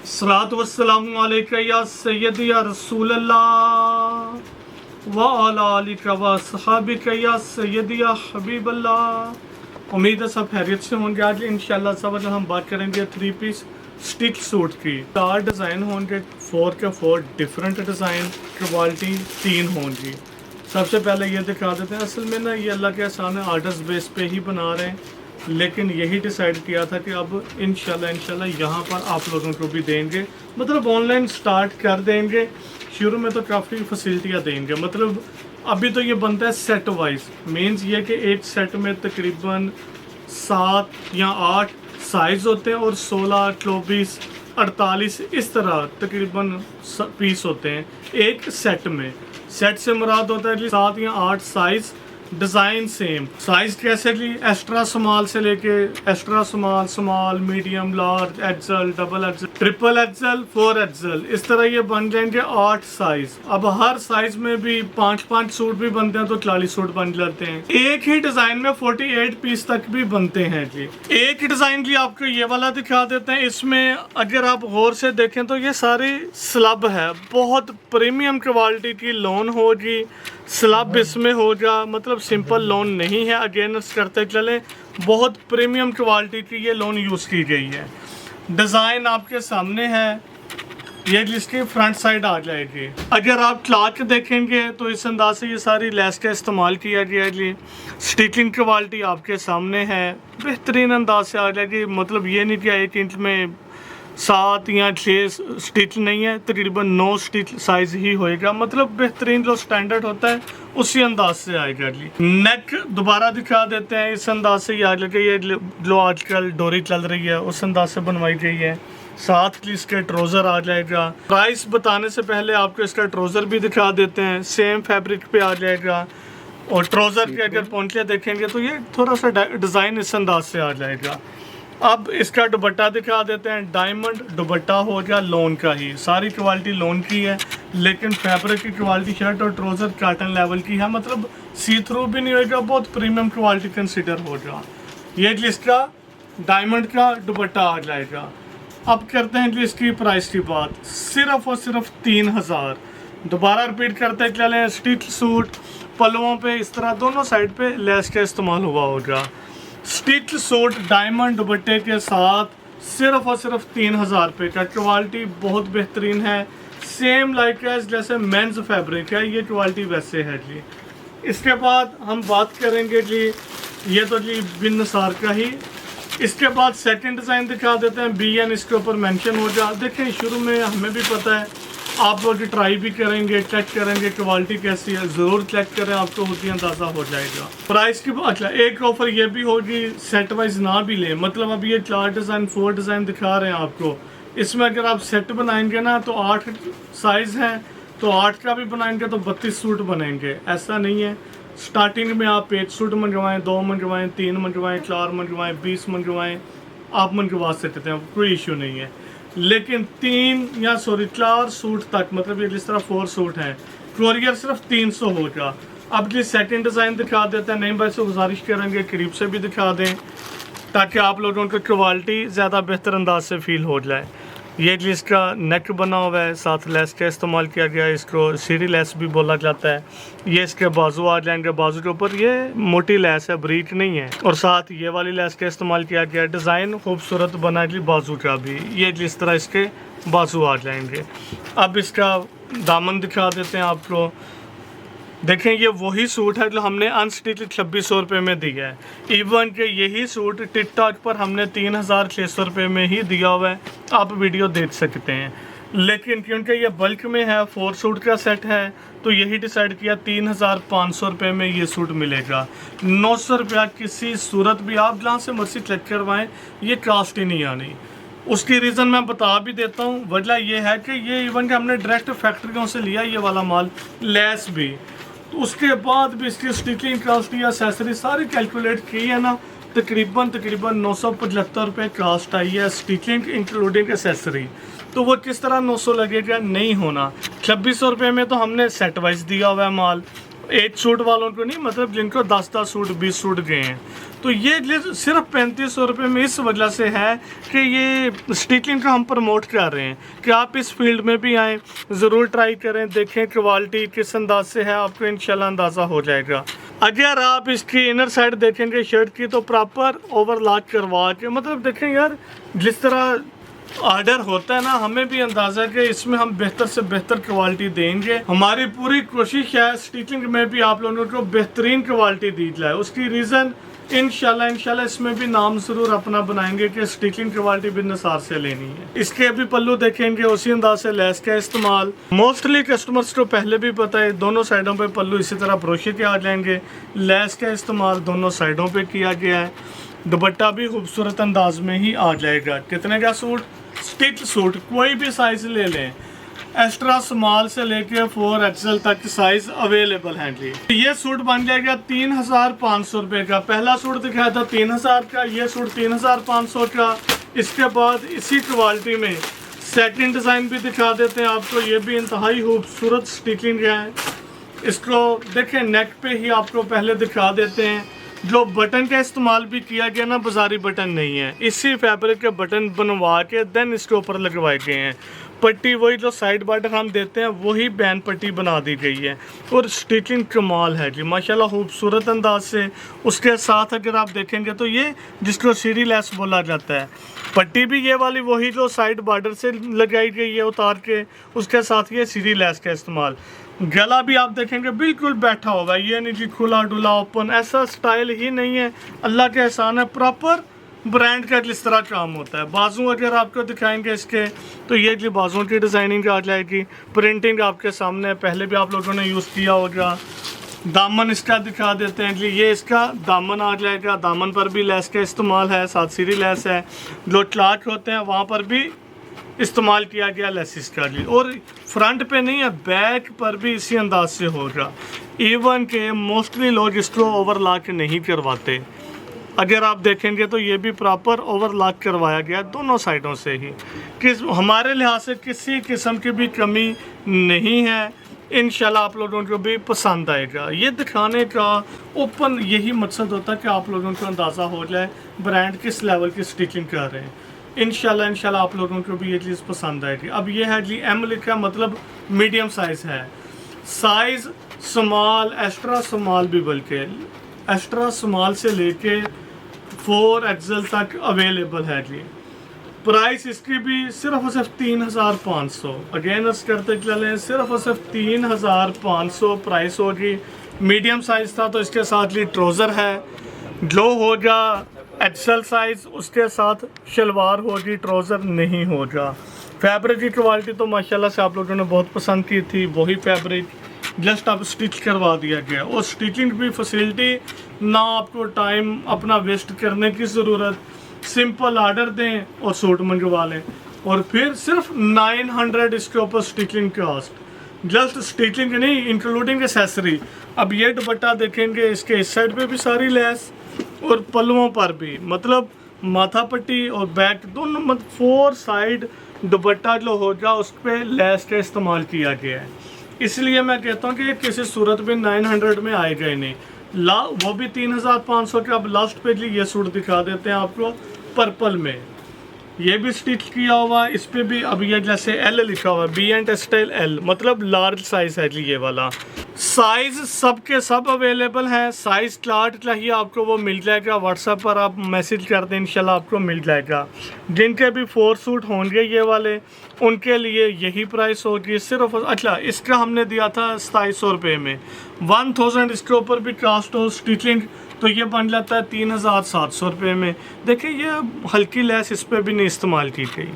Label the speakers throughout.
Speaker 1: सलात वस्सलामु अलैका या सय्यदी या रसूल अल्लाह व अला आलिका व सहाबिका या सय्यदी या हबीब अल्लाह। उम्मीद है सब खैरियत से होंगे। आज इंशाल्लाह सब हम बात करेंगे 3 पीस स्टिच सूट की। 4 डिज़ाइन होंगे, 4 के 4 डिफरेंट डिज़ाइन, क्वालिटी 3 होंगी। सबसे पहले ये दिखा देते हैं। असल में ना ये अल्लाह के एहसान है, आर्डर्स बेस पे ही बना रहे हैं, लेकिन यही डिसाइड किया था कि अब इंशाल्लाह यहाँ पर आप लोगों को भी देंगे, मतलब ऑनलाइन स्टार्ट कर देंगे। शुरू में तो काफ़ी फैसिलिटियाँ देंगे, मतलब अभी तो ये बनता है सेट वाइज। मीन्स ये कि एक सेट में तकरीबन 7 या 8 साइज़ होते हैं और 16, 24, 48 इस तरह तकरीबन पीस होते हैं एक सेट में। सेट से मुराद होता है कि 7 या 8 साइज़, डिज़ाइन सेम। साइज़ कैसे कि एक्स्ट्रा स्मॉल से लेके extra small, small, medium, large, XL, double XL, triple XL, 4 XL, इस तरह ये बन जाएंगे 8 साइज़। अब हर साइज़ में भी 5-5 सूट भी बनते हैं तो 40 सूट बन जाते हैं। एक ही डिज़ाइन में 48 पीस तक भी बनते हैं जी। एक डिज़ाइन की आपको ये वाला दिखा देते हैं। इसमें अगर आप गौर से देखें तो ये सारी स्लब है, बहुत प्रीमियम क्वालिटी की लोन होगी। स्लब इसमें होगा, मतलब सिंपल लोन नहीं है। अगेंस्ट करते चले, बहुत प्रीमियम क्वालिटी की ये लोन यूज़ की गई है। डिज़ाइन आपके सामने है, ये जिसकी फ्रंट साइड आ जाएगी। अगर आप क्लॉथ देखेंगे तो इस अंदाज से ये सारी लेस का इस्तेमाल किया गया जी। स्टिचिंग क्वालिटी आपके सामने है, बेहतरीन अंदाज से आ जाएगी। मतलब ये नहीं कि 1 इंच में 7 या 6 स्टिच नहीं है, तकरीबन 9 स्टिच साइज ही होएगा। मतलब बेहतरीन जो स्टैंडर्ड होता है उसी अंदाज से आएगा जी। नेक दोबारा दिखा देते हैं, इस अंदाज से याद लगे। ये जो आजकल डोरी चल रही है उस अंदाज से बनवाई गई है। साथ ही इसके ट्राउज़र आ जाएगा। प्राइस बताने से पहले आपको इसका ट्राउज़र भी दिखा देते हैं, सेम फैब्रिक पे आ जाएगा। और ट्राउज़र के अगर पहुँचे देखेंगे तो ये थोड़ा सा डिज़ाइन इस अंदाज से आ जाएगा। अब इसका दुपट्टा दिखा देते हैं। डायमंड दुपट्टा हो गया, लोन का ही। सारी क्वालिटी लोन की है, लेकिन फैब्रिक की क्वालिटी शर्ट और ट्राउज़र कॉटन लेवल की है, मतलब सी थ्रू भी नहीं होगा, बहुत प्रीमियम क्वालिटी कंसिडर होगा। ये इसका डायमंड का दुपट्टा आ जाएगा। अब करते हैं कि इसकी प्राइस की बात। सिर्फ और सिर्फ 3000। दोबारा रिपीट करते चलें। स्टिच सूट पल्लुओं पे इस तरह दोनों साइड पे लेस का इस्तेमाल हुआ होगा। स्टिच सूट डायमंड दुपट्टे के साथ सिर्फ और सिर्फ 3000 रुपये का। क्वालिटी बहुत बेहतरीन है, सेम लाइक जैसे मेंस फैब्रिक है, ये क्वालिटी वैसे है जी। इसके बाद हम बात करेंगे जी, ये तो जी बिन नसार का ही। इसके बाद सेकंड डिज़ाइन दिखा देते हैं। BN इसके ऊपर मेंशन हो जा। देखें शुरू में हमें भी पता है, आप लोग ट्राई भी करेंगे, चेक करेंगे क्वालिटी कैसी है, ज़रूर चेक करें, आपको होती अंदाज़ा हो जाएगा। प्राइस की बात, अच्छा एक ऑफ़र ये भी होगी, सेट वाइज ना भी लें। मतलब अभी ये 4 डिज़ाइन 4 डिज़ाइन दिखा रहे हैं आपको। इसमें अगर आप सेट बनाएंगे ना तो 8 साइज़ हैं, तो 8 का भी बनाएंगे तो 32 सूट बनेंगे। ऐसा नहीं है, स्टार्टिंग में आप 1 सूट मंगवाएं, 2 मंगवाएं, 3 मंगवाएं, 4 मंगवाएं, 20 मंगवाएं, आप मंगवा सकते हैं, कोई इशू नहीं है। लेकिन 4 सूट तक, मतलब ये जिस तरह 4 सूट हैं, कोरियर सिर्फ 300 होगा। अब ये सेकंड डिज़ाइन दिखा देते हैं। नहीं भाई से गुजारिश करेंगे करीब से भी दिखा दें, ताकि आप लोगों को क्वालिटी ज़्यादा बेहतर अंदाज से फील हो जाए। ये जिसका नेक बना हुआ है, साथ लेस का इस्तेमाल किया गया है, इसको सीढ़ी लेस भी बोला जाता है। ये इसके बाजू आ जाएंगे, बाजू के ऊपर ये मोटी लेस है, ब्रीच नहीं है। और साथ ये वाली लेस का इस्तेमाल किया गया है। डिज़ाइन खूबसूरत बना है बाजू का भी, ये जिस तरह इसके बाजू आ जाएंगे। अब इसका दामन दिखा देते हैं आपको। देखें ये वही सूट है जो हमने अनस्टिच 2600 रुपये में दिया है। इवन के यही सूट टिकटॉक पर हमने 3600 रुपये में ही दिया हुआ है, आप वीडियो देख सकते हैं। लेकिन क्योंकि ये बल्क में है, 4 सूट का सेट है, तो यही डिसाइड किया 3500 रुपये में ये सूट मिलेगा। 900 रुपया किसी सूरत भी आप जहाँ से मर्जी चेक करवाएँ, ये कास्ट ही नहीं आनी। उसकी रीज़न मैं बता भी देता हूँ। वजह ये है कि ये इवन के हमने डायरेक्ट फैक्ट्रियों से लिया ये वाला माल, लेस भी, तो उसके बाद भी इसकी स्टिचिंग कास्ट या एसेसरी सारी कैलकुलेट की है ना, तकरीबन 975 रुपये कास्ट आई है, स्टिचिंग इंक्लूडिंग एसेसरी। तो वो किस तरह 900 लगेगा, नहीं होना। 2600 रुपये में तो हमने सेट वाइज दिया हुआ है माल, 1 सूट वालों को नहीं, मतलब जिनको 10-10 सूट 20 सूट गए हैं। तो ये सिर्फ 3500 रुपये में इस वजह से है कि ये स्टिचिंग का हम प्रमोट कर रहे हैं कि आप इस फील्ड में भी आएँ, ज़रूर ट्राई करें, देखें क्वालिटी किस अंदाज से है, आपको इंशाल्लाह अंदाज़ा हो जाएगा। अगर आप इसकी इनर साइड देखेंगे शर्ट की तो प्रॉपर ओवरलॉक करवा के, मतलब देखें यार जिस तरह ऑर्डर होता है ना, हमें भी अंदाज़ा है कि इसमें हम बेहतर से बेहतर क्वालिटी देंगे। हमारी पूरी कोशिश है स्टिचिंग में भी आप लोगों को बेहतरीन क्वालिटी दी जाए। उसकी रीज़न इंशाल्लाह इसमें भी नाम ज़रूर अपना बनाएंगे कि स्टिचिंग क्वालिटी भी निसार से लेनी है। इसके अभी पल्लू देखेंगे उसी अंदाज से लेस का इस्तेमाल, मोस्टली कस्टमर्स को पहले भी पता है, दोनों साइडों पे पल्लू इसी तरह ब्रोशे के आ जाएंगे। लेस का इस्तेमाल दोनों साइडों पे किया गया है। दुपट्टा भी खूबसूरत अंदाज में ही आ जाएगा। कितने का सूट? स्टिच सूट, कोई भी साइज ले लें, एक्स्ट्रा स्मॉल से लेके 4XL तक साइज अवेलेबल हैं जी। ये सूट बन जाएगा 3500 रुपये का। पहला सूट दिखाया था 3000 का, ये सूट 3500 का। इसके बाद इसी क्वालिटी में सेकंड डिज़ाइन भी दिखा देते हैं आपको। ये भी इंतहाई खूबसूरत स्टिचिंग है। इसको देखें, नेक पे ही आपको पहले दिखा देते हैं। जो बटन का इस्तेमाल भी किया गया ना, बाजारी बटन नहीं है, इसी फैब्रिक के बटन बनवा के देन इसके ऊपर लगवाए गए हैं। पट्टी वही जो साइड बटन हम देते हैं वही बैन पट्टी बना दी गई है और स्टिचिंग कमाल है जी माशाल्लाह, खूबसूरत अंदाज से। उसके साथ अगर आप देखेंगे तो ये जिसको सीरी लेस बोला जाता है, पट्टी भी ये वाली वही जो साइड बॉर्डर से लगाई गई है उतार के, उसके साथ ये सीरी लेस का इस्तेमाल। गला भी आप देखेंगे बिल्कुल बैठा होगा, ये नहीं जी खुला डुला ओपन, ऐसा स्टाइल ही नहीं है। अल्लाह के एहसान है, प्रॉपर ब्रांड का जिस तरह काम होता है। बाजू अगर आपको दिखाएंगे इसके तो ये जी बाजुओं की डिज़ाइनिंग आ जाएगी। प्रिंटिंग आपके सामने पहले भी आप लोगों ने यूज़ किया होगा। दामन इसका दिखा देते हैं जी, ये इसका दामन आ जाएगा। दामन पर भी लेस का इस्तेमाल है, साथ सीरी लेस है। जो क्लाथ होते हैं वहाँ पर भी इस्तेमाल किया गया लेसिस का जी। और फ्रंट पे नहीं है, बैक पर भी इसी अंदाज से होगा। इवन के मोस्टली लोग इसको ओवरलॉक नहीं करवाते। अगर आप देखेंगे तो ये भी प्रॉपर ओवरलॉक करवाया गया दोनों साइडों से ही। हमारे लिहाज से किसी किस्म की भी कमी नहीं है। इंशाल्लाह आप लोगों को भी पसंद आएगा। ये दिखाने का ओपन यही मकसद होता है कि आप लोगों को अंदाज़ा हो जाए ब्रांड किस लेवल की स्टिचिंग कर रहे हैं। इंशाल्लाह आप लोगों को भी ये चीज़ पसंद आएगी। अब ये है जी M लिखा, मतलब मीडियम साइज़ है। साइज़ स्मॉल, एक्स्ट्रा स्मॉल भी, बल्कि एक्स्ट्रा स्मॉल से लेके 4XL तक अवेलेबल है जी। प्राइस इसकी भी सिर्फ और सिर्फ 3500। अगेन करते चलें, सिर्फ और सिर्फ 3500 प्राइस होगी। मीडियम साइज़ था तो इसके साथ ही ट्राउज़र है। जो होगा XL साइज़, उसके साथ शलवार होगी, ट्राउज़र नहीं होगा। फैब्रिक की क्वालिटी तो माशाल्लाह से आप लोगों ने बहुत पसंद की थी। वही फैब्रिक जस्ट अब स्टिच करवा दिया गया और स्टिचिंग भी फैसिलिटी ना, आपको टाइम अपना वेस्ट करने की ज़रूरत। सिंपल ऑर्डर दें और सूट मंगवा लें और फिर सिर्फ 900 इसके ऊपर स्टिचिंग कॉस्ट। जस्ट स्टिचिंग नहीं, इंक्लूडिंग एसेसरी। अब ये दुपट्टा देखेंगे, इसके इस साइड पे भी सारी लेस और पल्लुओं पर भी, मतलब माथा पट्टी और बैक दोनों, मतलब 4 साइड दुपट्टा जो होगा उस पर लेस का इस्तेमाल किया गया है। इसलिए मैं कहता हूँ कि किसी सूरत में 900 में आएगा ही नहीं। वो भी 3500 के। अब लास्ट पे जी ये सूट दिखा देते हैं आपको पर्पल में, ये भी स्टिच किया हुआ। इस पे भी अब ये जैसे L लिखा हुआ है, B एंड टेक्सटाइल L, मतलब लार्ज साइज़ है जी ये वाला। साइज़ सब के सब अवेलेबल हैं। साइज़ चार्ट चाहिए आपको वो मिल जाएगा, व्हाट्सएप पर आप मैसेज कर दें, इंशाल्लाह आपको मिल जाएगा। जिनके भी 4 सूट होंगे ये वाले, उनके लिए यही प्राइस होगी सिर्फ। अच्छा, इसका हमने दिया था 2700 रुपये में। 1000 इसके ऊपर भी कास्ट हो स्टिचिंग तो ये बन जाता है 3700 रुपये में। देखिए ये हल्की लेस इस पर भी नहीं इस्तेमाल की गई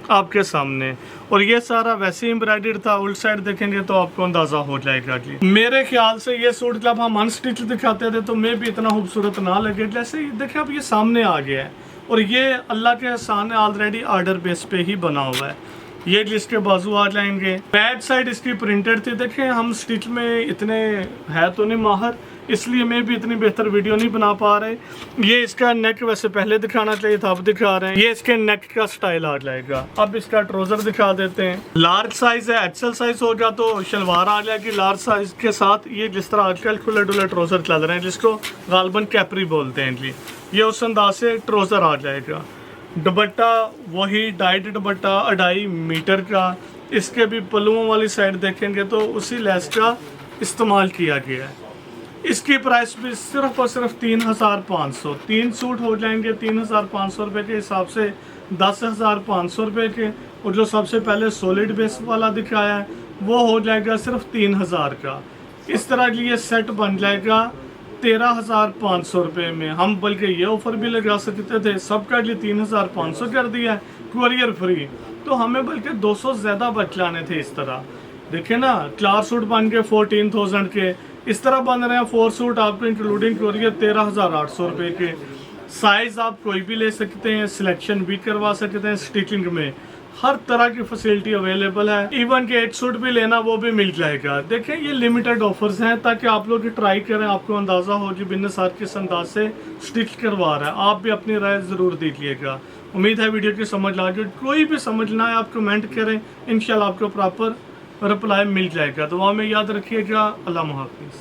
Speaker 1: आपके सामने, और ये सारा वैसे एम्ब्रॉयडर्ड था। उल्ट साइड देखेंगे तो आपको अंदाज़ा हो जाएगा कि मेरे ख्याल से ये सूट जब हम अनस्टिच दिखाते थे तो मैं भी इतना खूबसूरत ना लगे। जैसे देखिए अब ये सामने आ गया है और ये अल्लाह के एहसान है ऑलरेडी ऑर्डर बेस पे ही बना हुआ है। ये जिसके बाजू आ जाएंगे, बैक साइड इसकी प्रिंटेड थी। देखें हम स्टिच में इतने है तो नहीं माहर, इसलिए मैं भी इतनी बेहतर वीडियो नहीं बना पा रहे। ये इसका नेक वैसे पहले दिखाना चाहिए था, अब दिखा रहे हैं। ये इसके नेक का स्टाइल आ जाएगा। अब इसका ट्राउज़र दिखा देते हैं। लार्ज साइज़ है, एक्सेल साइज़ हो गया तो शलवार आ जाएगी लार्ज साइज़ के साथ। ये जिस तरह आजकल खुले डुले ट्राउज़र चल रहे हैं जिसको गालबन कैपरी बोलते हैं जी, ये उस अंदाज से ट्राउज़र आ जाएगा। दुपट्टा वही डाइड दुपट्टा 2.5 मीटर का। इसके भी पल्लुओं वाली साइड देखेंगे तो उसी लेस का इस्तेमाल किया गया है। इसकी प्राइस भी सिर्फ और सिर्फ 3,500। 3 सूट हो जाएंगे 3,500 रुपये के हिसाब से 10,500 रुपये के। और जो सबसे पहले सॉलिड बेस वाला दिखाया है वो हो जाएगा सिर्फ 3,000 का। इस तरह की ये सेट बन जाएगा 13,500 रुपये में। हम बल्कि ये ऑफ़र भी लगा सकते थे, सबका लिए 3,500 कर दिया है, कुरियर फ्री। तो हमें बल्कि 200 ज़्यादा बचलाने थे। इस तरह देखिए ना, 4 सूट बन के 14,000 के, इस तरह बन रहे हैं 4 सूट आपको इंक्लूडिंग कुरियर 13,800 रुपये के। साइज़ आप कोई भी ले सकते हैं, सिलेक्शन भी करवा सकते हैं, स्टिचिंग में हर तरह की फैसिलिटी अवेलेबल है। इवन के 8 सूट भी लेना वो भी मिल जाएगा। देखें ये लिमिटेड ऑफर्स हैं ताकि आप लोग ट्राई करें, आपको अंदाज़ा हो कि बिन सार किस अंदाज से स्टिच करवा रहा है। आप भी अपनी राय ज़रूर दीजिएगा। उम्मीद है वीडियो की समझ आ गई। कोई भी समझना है आप कमेंट करें, इंशाल्लाह आपको प्रॉपर रिप्लाई मिल जाएगा। दुआ में याद रखिएगा। अल्लाह हाफिज़।